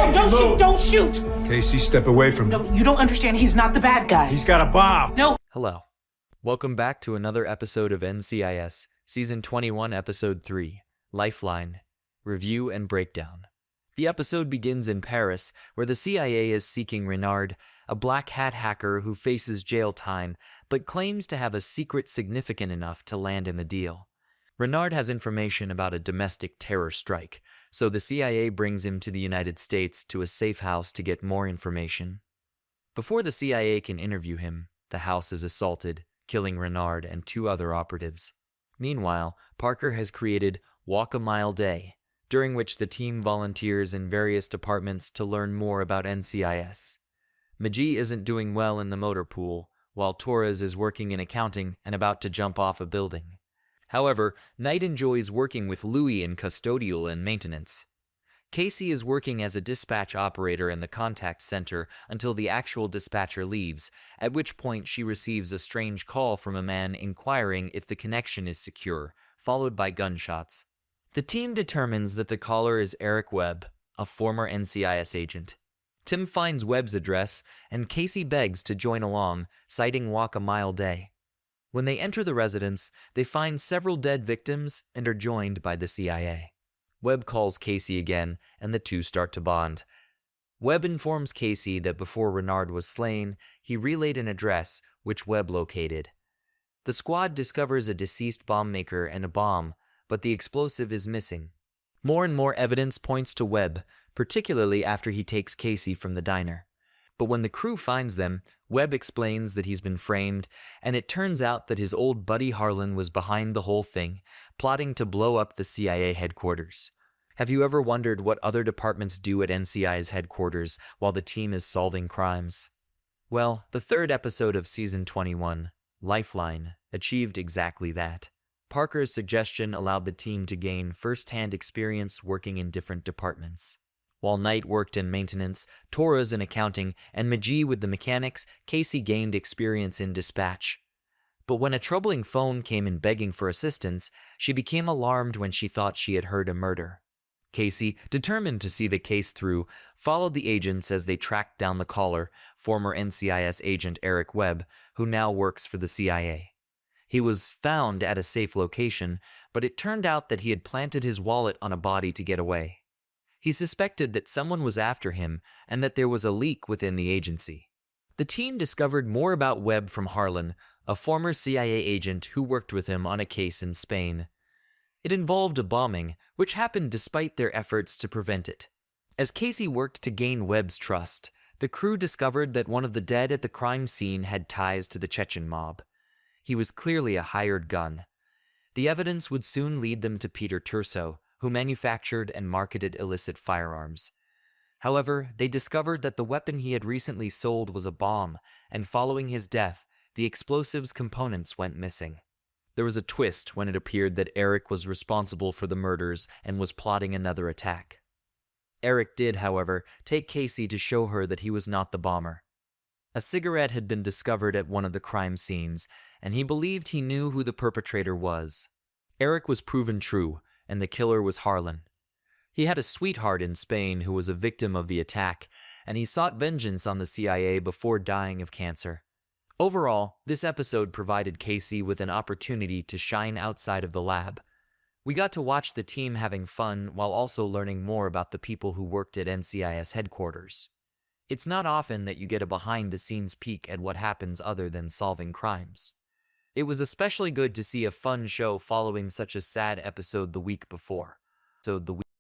No, don't shoot, don't shoot! Kasie, step away from me. No, you don't understand. He's not the bad guy. He's got a bomb. No. Hello. Welcome back to another episode of NCIS, Season 21, Episode 3, Lifeline, Review and Breakdown. The episode begins in Paris, where the CIA is seeking Renard, a black hat hacker who faces jail time, but claims to have a secret significant enough to land in the deal. Renard has information about a domestic terror strike, so the CIA brings him to the United States to a safe house to get more information. Before the CIA can interview him, the house is assaulted, killing Renard and two other operatives. Meanwhile, Parker has created Walk a Mile Day, during which the team volunteers in various departments to learn more about NCIS. Magee isn't doing well in the motor pool, while Torres is working in accounting and about to jump off a building. However, Knight enjoys working with Louis in custodial and maintenance. Kasie is working as a dispatch operator in the contact center until the actual dispatcher leaves, at which point she receives a strange call from a man inquiring if the connection is secure, followed by gunshots. The team determines that the caller is Eric Webb, a former NCIS agent. Tim finds Webb's address, and Kasie begs to join along, citing Walk a Mile Day. When they enter the residence, they find several dead victims and are joined by the CIA. Webb calls Kasie again, and the two start to bond. Webb informs Kasie that before Renard was slain, he relayed an address, which Webb located. The squad discovers a deceased bomb maker and a bomb, but the explosive is missing. More and more evidence points to Webb, particularly after he takes Kasie from the diner. But when the crew finds them, Webb explains that he's been framed, and it turns out that his old buddy Harlan was behind the whole thing, plotting to blow up the CIA headquarters. Have you ever wondered what other departments do at NCI's headquarters while the team is solving crimes? Well, the third episode of Season 21, Lifeline, achieved exactly that. Parker's suggestion allowed the team to gain first-hand experience working in different departments. While Knight worked in maintenance, Torres in accounting, and Magee with the mechanics, Kasie gained experience in dispatch. But when a troubling phone came in begging for assistance, she became alarmed when she thought she had heard a murder. Kasie, determined to see the case through, followed the agents as they tracked down the caller, former NCIS agent Eric Webb, who now works for the CIA. He was found at a safe location, but it turned out that he had planted his wallet on a body to get away. He suspected that someone was after him and that there was a leak within the agency. The team discovered more about Webb from Harlan, a former CIA agent who worked with him on a case in Spain. It involved a bombing, which happened despite their efforts to prevent it. As Kasie worked to gain Webb's trust, the crew discovered that one of the dead at the crime scene had ties to the Chechen mob. He was clearly a hired gun. The evidence would soon lead them to Peter Turso, who manufactured and marketed illicit firearms. However, they discovered that the weapon he had recently sold was a bomb, and following his death, the explosive's components went missing. There was a twist when it appeared that Eric was responsible for the murders and was plotting another attack. Eric did, however, take Kasie to show her that he was not the bomber. A cigarette had been discovered at one of the crime scenes, and he believed he knew who the perpetrator was. Eric was proven true, and the killer was Harlan. He had a sweetheart in Spain who was a victim of the attack, and he sought vengeance on the CIA before dying of cancer. Overall, this episode provided Kasie with an opportunity to shine outside of the lab. We got to watch the team having fun while also learning more about the people who worked at NCIS headquarters. It's not often that you get a behind-the-scenes peek at what happens other than solving crimes. It was especially good to see a fun show following such a sad episode the week before.